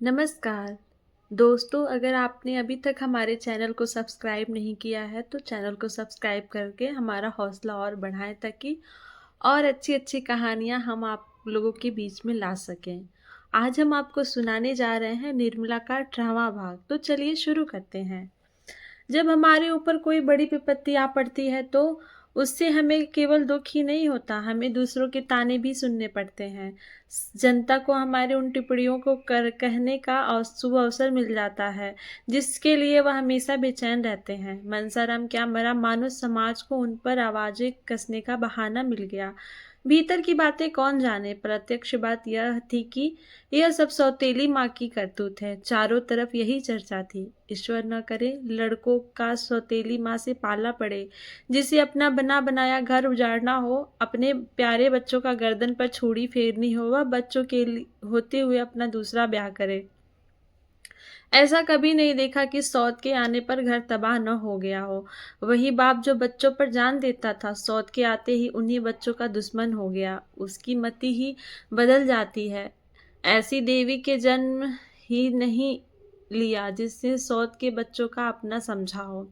नमस्कार दोस्तों, अगर आपने अभी तक हमारे चैनल को सब्सक्राइब नहीं किया है तो चैनल को सब्सक्राइब करके हमारा हौसला और बढ़ाएं ताकि और अच्छी अच्छी कहानियां हम आप लोगों के बीच में ला सकें। आज हम आपको सुनाने जा रहे हैं निर्मला का 18वां भाग। तो चलिए शुरू करते हैं। जब हमारे ऊपर कोई बड़ी विपत्ति आ पड़ती है तो उससे हमें केवल दुख ही नहीं होता, हमें दूसरों के ताने भी सुनने पड़ते हैं। जनता को हमारे उन टिप्पणियों को कहने का शुभ अवसर मिल जाता है जिसके लिए वह हमेशा बेचैन रहते हैं। मनसाराम क्या मरा, मानो समाज को उन पर आवाजें कसने का बहाना मिल गया। भीतर की बातें कौन जाने, प्रत्यक्ष बात यह थी कि यह सब सौतेली माँ की करतूत है। चारों तरफ यही चर्चा थी। ईश्वर न करे लड़कों का सौतेली माँ से पाला पड़े, जिसे अपना बना बनाया घर उजाड़ना हो, अपने प्यारे बच्चों का गर्दन पर छुरी फेरनी हो, वह बच्चों के होते हुए अपना दूसरा ब्याह करे। ऐसा कभी नहीं देखा कि सौत के आने पर घर तबाह न हो गया हो। वही बाप जो बच्चों पर जान देता था, सौत के आते ही उन्हीं बच्चों का दुश्मन हो गया। उसकी मति ही बदल जाती है। ऐसी देवी के जन्म ही नहीं लिया जिसने सौत के बच्चों का अपना समझा हो।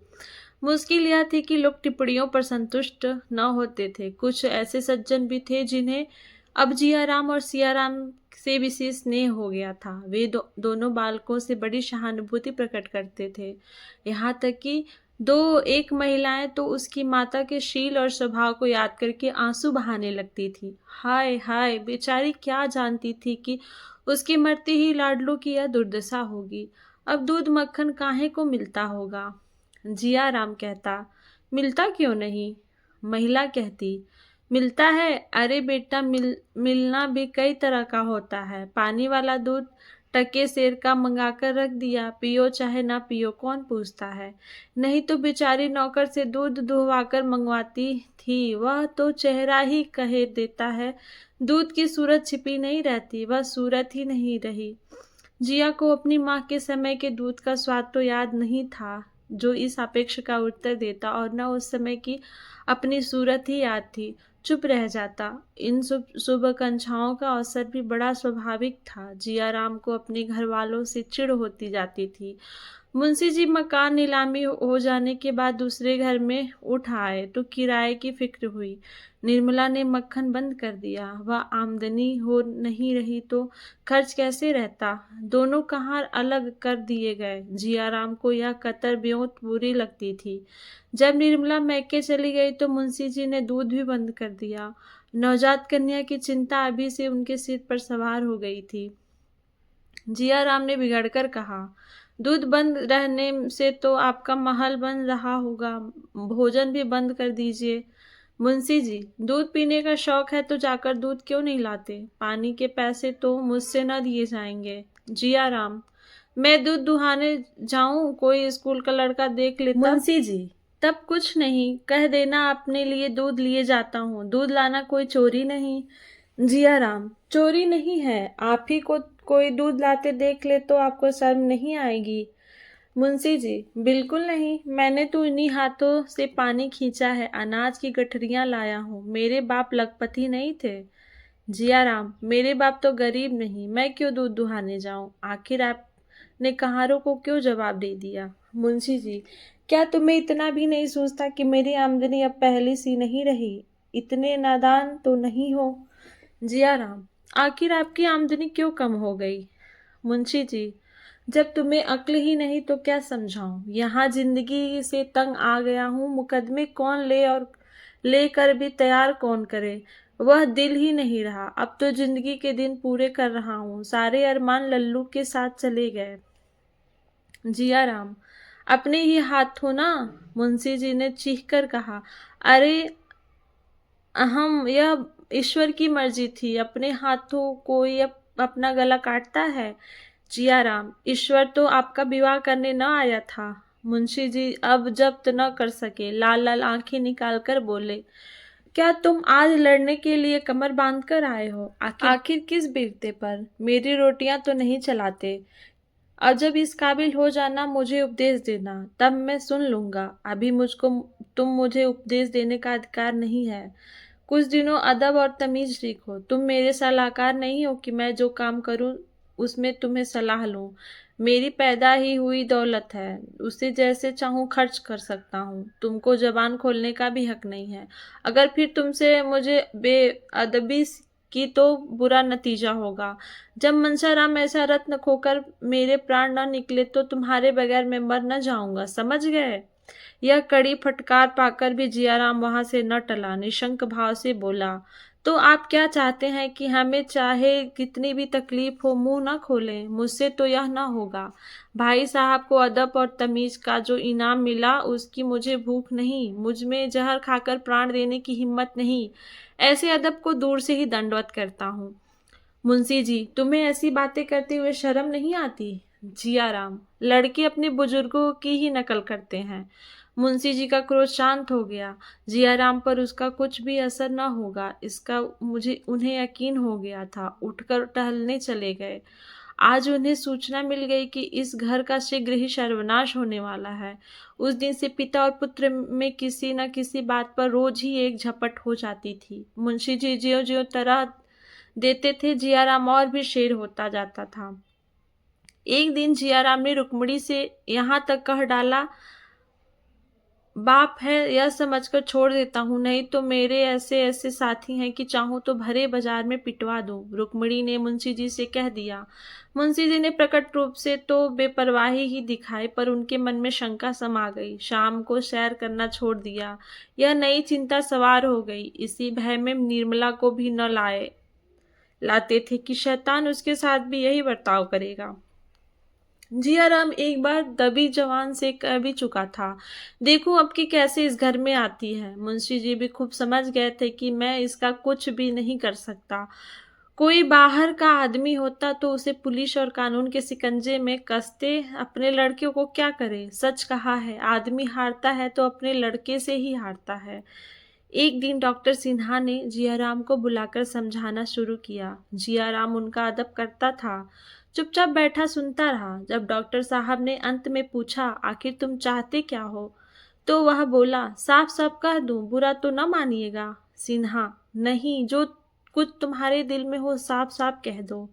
मुश्किल यह थी कि लोग टिप्पणियों पर संतुष्ट न होते थे। कुछ ऐसे सज्जन भी थे जिन्हें अब जियाराम और सियाराम से विशेष स्नेह हो गया था। वे दोनों बालकों से बड़ी सहानुभूति प्रकट करते थे। यहाँ तक कि एक महिलाएं तो उसकी माता के शील और स्वभाव को याद करके आंसू बहाने लगती थी। हाय हाय, बेचारी क्या जानती थी कि उसके मरते ही लाडलों की यह दुर्दशा होगी। अब दूध मक्खन काहे को मिलता होगा। जियाराम कहता, मिलता क्यों नहीं। महिला कहती, मिलता है। अरे बेटा, मिलना भी कई तरह का होता है। पानी वाला दूध टके सेर का मंगाकर रख दिया, पियो चाहे ना पियो, कौन पूछता है। नहीं तो बेचारी नौकर से दूध दुहवाकर मंगवाती थी, वह तो चेहरा ही कहे देता है। दूध की सूरत छिपी नहीं रहती, वह सूरत ही नहीं रही। जिया को अपनी माँ के समय के दूध का स्वाद तो याद नहीं था जो इस अपेक्ष का उत्तर देता, और न उस समय की अपनी सूरत ही याद थी। चुप रह जाता। इन शुभाकांक्षाओं का अवसर भी बड़ा स्वाभाविक था। जियाराम को अपने घर वालों से चिढ़ होती जाती थी। मुंशी जी मकान नीलामी हो जाने के बाद दूसरे घर में उठ आए तो किराए की फिक्र हुई। निर्मला ने मक्खन बंद कर दिया। वह आमदनी हो नहीं रही तो खर्च कैसे रहता। दोनों कहाँ अलग कर दिए गए। जियाराम को यह कतर ब्योंत बुरी लगती थी। जब निर्मला मैके चली गई तो मुंशी जी ने दूध भी बंद कर दिया। नवजात कन्या की चिंता अभी से उनके सिर पर सवार हो गई थी। जियाराम ने बिगड़कर कहा, दूध बंद रहने से तो आपका महल बन रहा होगा, भोजन भी बंद कर दीजिए। मुंशी जी, दूध पीने का शौक है तो जाकर दूध क्यों नहीं लाते। पानी के पैसे तो मुझसे न दिए जाएंगे। जियाराम, मैं दूध दुहाने जाऊं, कोई स्कूल का लड़का देख लेता। मुंशी जी, तब कुछ नहीं, कह देना अपने लिए दूध लिए जाता हूँ। दूध लाना कोई चोरी नहीं। जियाराम, चोरी नहीं है, आप ही को कोई दूध लाते देख ले तो आपको शर्म नहीं आएगी। मुंशी जी, बिल्कुल नहीं, मैंने तो इन्हीं हाथों से पानी खींचा है, अनाज की गठरियां लाया हूँ। मेरे बाप लखपति नहीं थे। जियाराम, मेरे बाप तो गरीब नहीं, मैं क्यों दूध दुहाने जाऊं। आखिर आपने कहारों को क्यों जवाब दे दिया। मुंशी जी, क्या तुम्हें इतना भी नहीं सोचता कि मेरी आमदनी अब पहली सी नहीं रही। इतने नादान तो नहीं हो। जियाराम, आखिर आपकी आमदनी क्यों कम हो गई। मुंशी जी, जब तुम्हें अक्ल ही नहीं तो क्या समझाऊं। यहाँ जिंदगी से तंग आ गया हूँ, मुकदमे कौन ले और लेकर भी तैयार कौन करे। वह दिल ही नहीं रहा। अब तो जिंदगी के दिन पूरे कर रहा हूँ, सारे अरमान लल्लू के साथ चले गए। जियाराम, अपने ही हाथों ना। मुंशी जी ने चीख कर कहा, अरे हम यह ईश्वर की मर्जी थी, अपने हाथों कोई अपना गला काटता है। जियाराम, ईश्वर तो आपका विवाह करने न आया था। मुंशी जी अब जब्त न कर सके, लाल लाल आंखें निकाल कर बोले, क्या तुम आज लड़ने के लिए कमर बांध कर आए हो। आखिर किस बिरते पर। मेरी रोटियां तो नहीं चलाते। और जब इस काबिल हो जाना मुझे उपदेश देना, तब मैं सुन लूंगा। अभी मुझे उपदेश देने का अधिकार नहीं है। कुछ दिनों अदब और तमीज सीखो। तुम मेरे सलाहकार नहीं हो कि मैं जो काम करूं उसमें तुम्हें सलाह लूं? मेरी पैदा ही हुई दौलत है, उसे जैसे चाहूं खर्च कर सकता हूं। तुमको जबान खोलने का भी हक नहीं है। अगर फिर तुमसे मुझे बेअदबी की तो बुरा नतीजा होगा। जब मनसाराम ऐसा रत्न खोकर मेरे प्राण न निकले तो तुम्हारे बगैर मैं मर न जाऊंगा, समझ गए? यह कड़ी फटकार पाकर भी जियाराम वहां से न टला, निशंक भाव से बोला, तो आप क्या चाहते हैं कि हमें चाहे कितनी भी तकलीफ हो मुंह न खोलें? मुझसे तो यह न होगा। भाई साहब को अदब और तमीज का जो इनाम मिला उसकी मुझे भूख नहीं, मुझ में जहर खाकर प्राण देने की हिम्मत नहीं। ऐसे अदब को दूर से ही दंडवत करता हूँ। मुंशी जी, तुम्हें ऐसी बातें करते हुए शर्म नहीं आती? जियाराम, लड़के अपने बुजुर्गों की ही नकल करते हैं। मुंशी जी का क्रोध शांत हो गया। जियाराम पर उसका कुछ भी असर न होगा, इसका मुझे उन्हें यकीन हो गया था। उठकर टहलने चले गए। आज उन्हें सूचना मिल गई कि इस घर का शीघ्र ही सर्वनाश होने वाला है। उस दिन से पिता और पुत्र में किसी न किसी बात पर रोज ही एक झपट हो जाती थी। मुंशी जी ज्यों ज्यों तरह देते थे, जियाराम और भी शेर होता जाता था। एक दिन जियाराम ने रुक्मणी से यहाँ तक कह डाला, बाप है यह समझकर छोड़ देता हूँ, नहीं तो मेरे ऐसे ऐसे साथी हैं कि चाहूँ तो भरे बाजार में पिटवा दूं। रुक्मणी ने मुंशी जी से कह दिया। मुंशी जी ने प्रकट रूप से तो बेपरवाही ही दिखाई, पर उनके मन में शंका समा गई। शाम को सैर करना छोड़ दिया। यह नई चिंता सवार हो गई। इसी भय में निर्मला को भी न लाते थे कि शैतान उसके साथ भी यही बर्ताव करेगा। जियाराम एक बार दबी जवान से कह भी चुका था, देखो अब की कैसे इस घर में आती है। मुंशी जी भी खूब समझ गए थे कि मैं इसका कुछ भी नहीं कर सकता। कोई बाहर का आदमी होता तो उसे पुलिस और कानून के शिकंजे में कसते, अपने लड़के को क्या करे? सच कहा है, आदमी हारता है तो अपने लड़के से ही हारता है। एक दिन डॉक्टर सिन्हा ने जियाराम को बुलाकर समझाना शुरू किया। जियाराम उनका अदब करता था, चुपचाप बैठा सुनता रहा। जब डॉक्टर साहब ने अंत में पूछा, आखिर तुम चाहते क्या हो? तो वह बोला, साफ साफ कह दूं, बुरा तो न मानिएगा। सिन्हा, नहीं, जो कुछ तुम्हारे दिल में हो साफ साफ कह दो।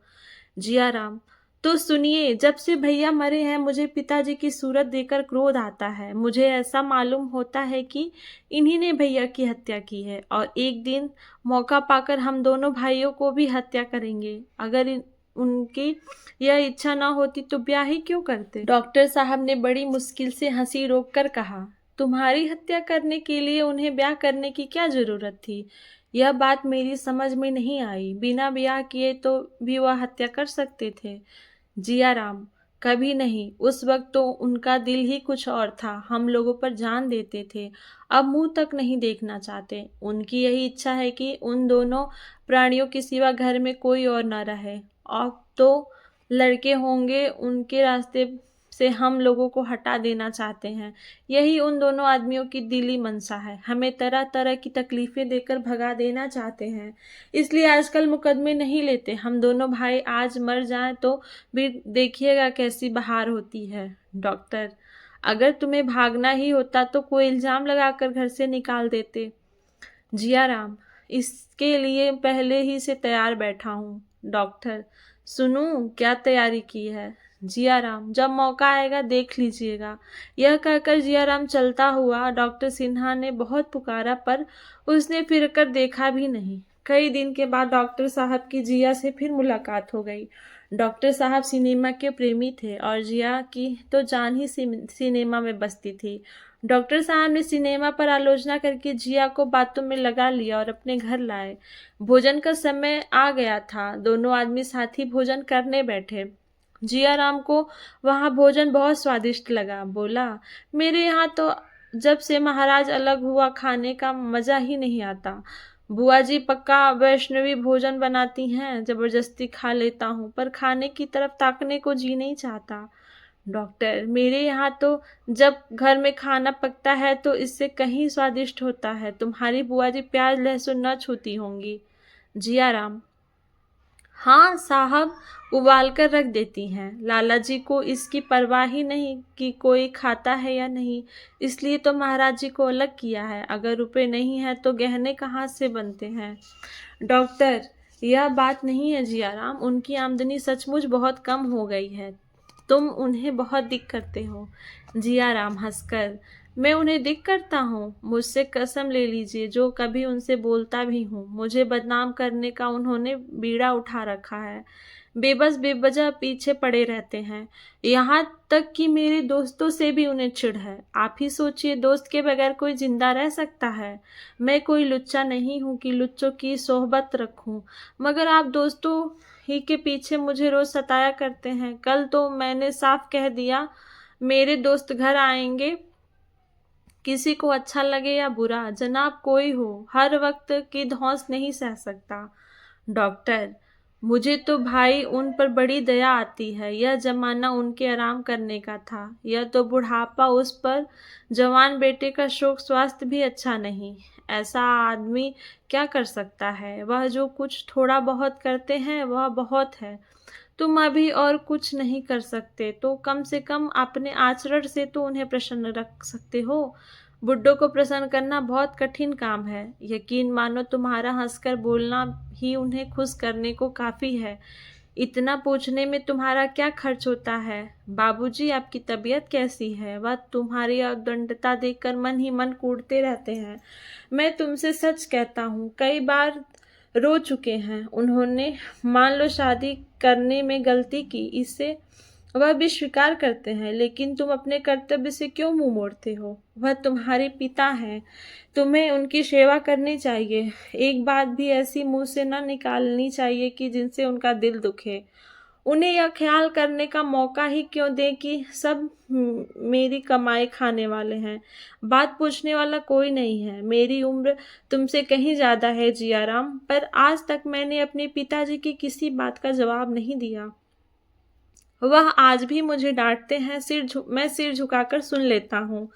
जियाराम, तो सुनिए, जब से भैया मरे हैं मुझे पिताजी की सूरत देखकर क्रोध आता है। मुझे ऐसा मालूम होता है कि इन्हीं ने भैया की हत्या की है और एक दिन मौका पाकर हम दोनों भाइयों को भी हत्या करेंगे। अगर उनकी यह इच्छा ना होती तो ब्याह ही क्यों करते? डॉक्टर साहब ने बड़ी मुश्किल से हंसी रोककर कहा, तुम्हारी हत्या करने के लिए उन्हें ब्याह करने की क्या जरूरत थी? यह बात मेरी समझ में नहीं आई। बिना ब्याह किए तो भी वह हत्या कर सकते थे। जियाराम, कभी नहीं। उस वक्त तो उनका दिल ही कुछ और था, हम लोगों पर जान देते थे, अब मुंह तक नहीं देखना चाहते। उनकी यही इच्छा है कि उन दोनों प्राणियों के सिवा घर में कोई और न रहे। अब तो लड़के होंगे, उनके रास्ते से हम लोगों को हटा देना चाहते हैं। यही उन दोनों आदमियों की दिली मंशा है, हमें तरह तरह की तकलीफें देकर भगा देना चाहते हैं। इसलिए आजकल मुकदमे नहीं लेते। हम दोनों भाई आज मर जाएं तो भी देखिएगा कैसी बहार होती है। डॉक्टर, अगर तुम्हें भागना ही होता तो कोई इल्जाम लगाकर घर से निकाल देते। जियाराम, इसके लिए पहले ही से तैयार बैठा हूँ। डॉक्टर, सुनूं क्या तैयारी की है? जियाराम, जब मौका आएगा देख लीजिएगा। यह कहकर जियाराम चलता हुआ। डॉक्टर सिन्हा ने बहुत पुकारा पर उसने फिरकर देखा भी नहीं। कई दिन के बाद डॉक्टर साहब की जिया से फिर मुलाकात हो गई। डॉक्टर साहब सिनेमा के प्रेमी थे और जिया की तो जान ही सिनेमा में बसती थी। डॉक्टर साहब ने सिनेमा पर आलोचना करके जिया को बातों में लगा लिया और अपने घर लाए। भोजन का समय आ गया था। दोनों आदमी साथ ही भोजन करने बैठे। जियाराम को वहाँ भोजन बहुत स्वादिष्ट लगा। बोला, मेरे यहाँ तो जब से महाराज अलग हुआ खाने का मजा ही नहीं आता। बुआ जी पक्का वैष्णवी भोजन बनाती हैं, जबरदस्ती खा लेता हूँ, पर खाने की तरफ ताकने को जी नहीं चाहता। डॉक्टर, मेरे यहाँ तो जब घर में खाना पकता है तो इससे कहीं स्वादिष्ट होता है। तुम्हारी बुआ जी प्याज लहसुन न छूती होंगी। जियाराम, हाँ साहब, उबाल कर रख देती हैं। लाला जी को इसकी परवाह ही नहीं कि कोई खाता है या नहीं, इसलिए तो महाराज जी को अलग किया है। अगर रुपए नहीं है तो गहने कहाँ से बनते हैं? डॉक्टर, यह बात नहीं है जियाराम, उनकी आमदनी सचमुच बहुत कम हो गई है। तुम उन्हें बहुत दिक करते हो। जियाराम हंसकर, मैं उन्हें दिक करता हूँ? मुझसे कसम ले लीजिए, जो कभी उनसे बोलता भी हूँ, मुझे बदनाम करने का उन्होंने बीड़ा उठा रखा है। बेबस बेवजह पीछे पड़े रहते हैं। यहाँ तक कि मेरे दोस्तों से भी उन्हें चिढ़ है। आप ही सोचिए, दोस्त के बगैर कोई जिंदा रह सकता है? मैं कोई लुच्चा नहीं हूँ कि लुच्चों की सोहबत रखूं, मगर आप दोस्तों ही के पीछे मुझे रोज सताया करते हैं। कल तो मैंने साफ कह दिया, मेरे दोस्त घर आएंगे, किसी को अच्छा लगे या बुरा, जनाब कोई हो, हर वक्त की धौंस नहीं सह सकता। डॉक्टर, मुझे तो भाई उन पर बड़ी दया आती है। यह जमाना उनके आराम करने का था, यह तो बुढ़ापा उस पर। जवान बेटे का शोक स्वास्थ्य भी अच्छा नहीं। ऐसा आदमी क्या कर सकता है? वह जो कुछ थोड़ा बहुत करते हैं वह बहुत है। तुम अभी और कुछ नहीं कर सकते तो कम से कम अपने आचरण से तो उन्हें प्रसन्न रख सकते हो। बुड्ढों को प्रसन्न करना बहुत कठिन काम है। यकीन मानो, तुम्हारा हंसकर बोलना ही उन्हें खुश करने को काफी है। इतना पूछने में तुम्हारा क्या खर्च होता है? बाबूजी, आपकी तबीयत कैसी है? वह तुम्हारी अउदंडता देखकर मन ही मन कूटते रहते हैं। मैं तुमसे सच कहता हूँ, कई बार रो चुके हैं। उन्होंने मान लो शादी करने में गलती की, इसे वह भी स्वीकार करते हैं, लेकिन तुम अपने कर्तव्य से क्यों मुंह मोड़ते हो? वह तुम्हारे पिता हैं, तुम्हें उनकी सेवा करनी चाहिए। एक बात भी ऐसी मुंह से न निकालनी चाहिए कि जिनसे उनका दिल दुखे। उन्हें यह ख्याल करने का मौका ही क्यों दें कि सब मेरी कमाई खाने वाले हैं, बात पूछने वाला कोई नहीं है। मेरी उम्र तुमसे कहीं ज्यादा है जियाराम, पर आज तक मैंने अपने पिताजी की किसी बात का जवाब नहीं दिया। वह आज भी मुझे डांटते हैं, मैं सिर झुकाकर सुन लेता हूँ।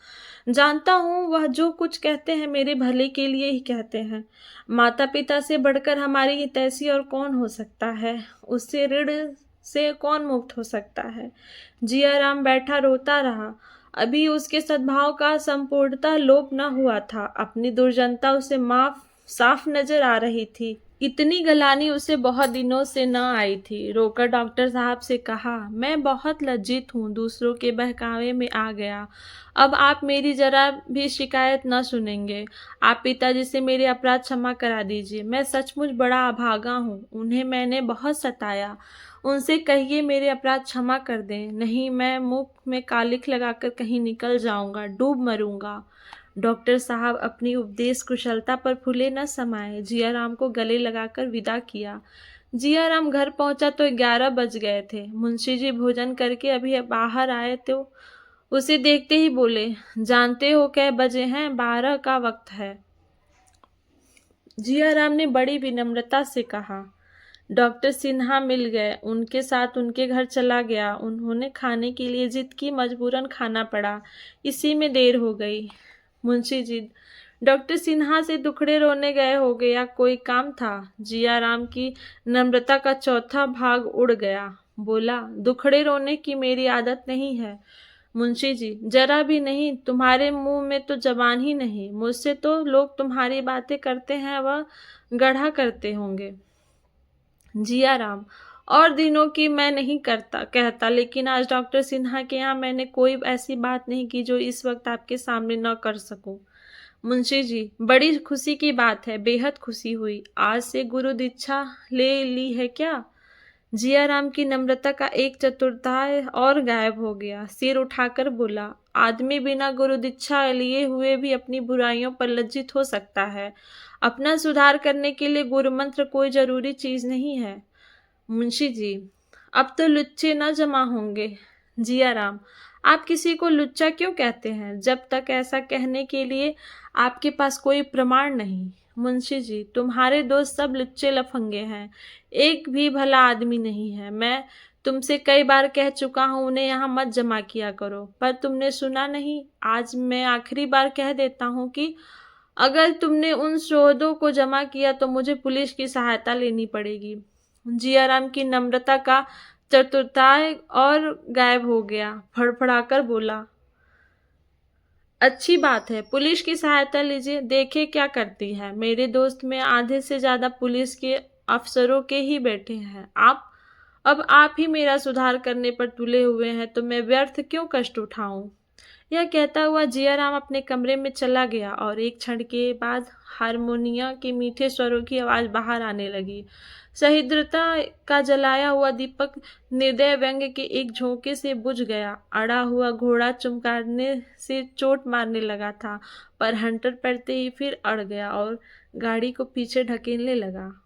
जानता हूँ वह जो कुछ कहते हैं मेरे भले के लिए ही कहते हैं। माता पिता से बढ़कर हमारी हितैषी और कौन हो सकता है? उससे ऋण से कौन मुक्त हो सकता है? जियाराम बैठा रोता रहा। अभी उसके सद्भाव का संपूर्णतः लोप न हुआ था। अपनी दुर्जनता उसे साफ नजर आ रही थी। इतनी गलानी उसे बहुत दिनों से न आई थी। रोकर डॉक्टर साहब से कहा, मैं बहुत लज्जित हूँ, दूसरों के बहकावे में आ गया। अब आप मेरी जरा भी शिकायत न सुनेंगे। आप पिताजी से मेरे अपराध क्षमा करा दीजिए। मैं सचमुच बड़ा अभागा हूँ, उन्हें मैंने बहुत सताया। उनसे कहिए मेरे अपराध क्षमा कर दें, नहीं मैं मुख में कालिख लगाकर कहीं निकल जाऊंगा, डूब मरूंगा। डॉक्टर साहब अपनी उपदेश कुशलता पर फूले न समाये, जियाराम को गले लगाकर विदा किया। जियाराम घर पहुंचा तो 11 बज गए थे। मुंशी जी भोजन करके अभी बाहर आए तो उसे देखते ही बोले, जानते हो कै बजे हैं? 12 का वक्त है। जियाराम ने बड़ी विनम्रता से कहा। डॉक्टर सिन्हा मिल गए, उनके साथ उनके घर चला गया। उन्होंने खाने के लिए जिद की, मजबूरन खाना पड़ा, इसी में देर हो गई। मुंशी जी डॉक्टर सिन्हा से दुखड़े रोने गए हो गया, कोई काम था? जियाराम की नम्रता का चौथा भाग उड़ गया। बोला, दुखड़े रोने की मेरी आदत नहीं है मुंशी जी, जरा भी नहीं। तुम्हारे मुंह में तो जबान ही नहीं। मुझसे तो लोग तुम्हारी बातें करते हैं, वह गढ़ा करते होंगे। जियाराम, और दिनों की मैं नहीं कहता, लेकिन आज डॉक्टर सिन्हा के यहाँ मैंने कोई ऐसी बात नहीं की जो इस वक्त आपके सामने न कर सकूं। मुंशी जी, बड़ी खुशी की बात है, बेहद खुशी हुई। आज से गुरु दीक्षा ले ली है क्या? जियाराम की नम्रता का एक चतुर्थाय और गायब हो गया। सिर उठाकर बोला, आदमी बिना गुरु दीक्षा लिए हुए भी अपनी बुराइयों पर लज्जित हो सकता है। अपना सुधार करने के लिए गुरु मंत्र कोई जरूरी चीज नहीं है। मुंशी जी, अब तो लुच्चे न जमा होंगे। जियाराम, आप किसी को लुच्चा क्यों कहते हैं, जब तक ऐसा कहने के लिए आपके पास कोई प्रमाण नहीं। मुंशी जी, तुम्हारे दोस्त सब लुच्चे लफंगे हैं, एक भी भला आदमी नहीं है। मैं तुमसे कई बार कह चुका हूँ उन्हें यहाँ मत जमा किया करो, पर तुमने सुना नहीं। आज मैं आखिरी बार कह देता हूँ कि अगर तुमने उन शोधों को जमा किया तो मुझे पुलिस की सहायता लेनी पड़ेगी। जियाराम की नम्रता का चतुर्थाय और गायब हो गया। फड़फड़ाकर बोला, अच्छी बात है, पुलिस की सहायता लीजिए, देखे क्या करती है। मेरे दोस्त में आधे से ज्यादा पुलिस के अफसरों के ही बैठे हैं। अब आप ही मेरा सुधार करने पर तुले हुए हैं, तो मैं व्यर्थ क्यों कष्ट उठाऊं। यह कहता हुआ जियाराम अपने कमरे में चला गया और एक क्षण के बाद हारमोनिया के मीठे स्वरों की आवाज बाहर आने लगी। सहिद्रता का जलाया हुआ दीपक निर्दय व्यंग के एक झोंके से बुझ गया। अड़ा हुआ घोड़ा चुमकारने से चोट मारने लगा था, पर हंटर पड़ते ही फिर अड़ गया और गाड़ी को पीछे ढकेलने लगा।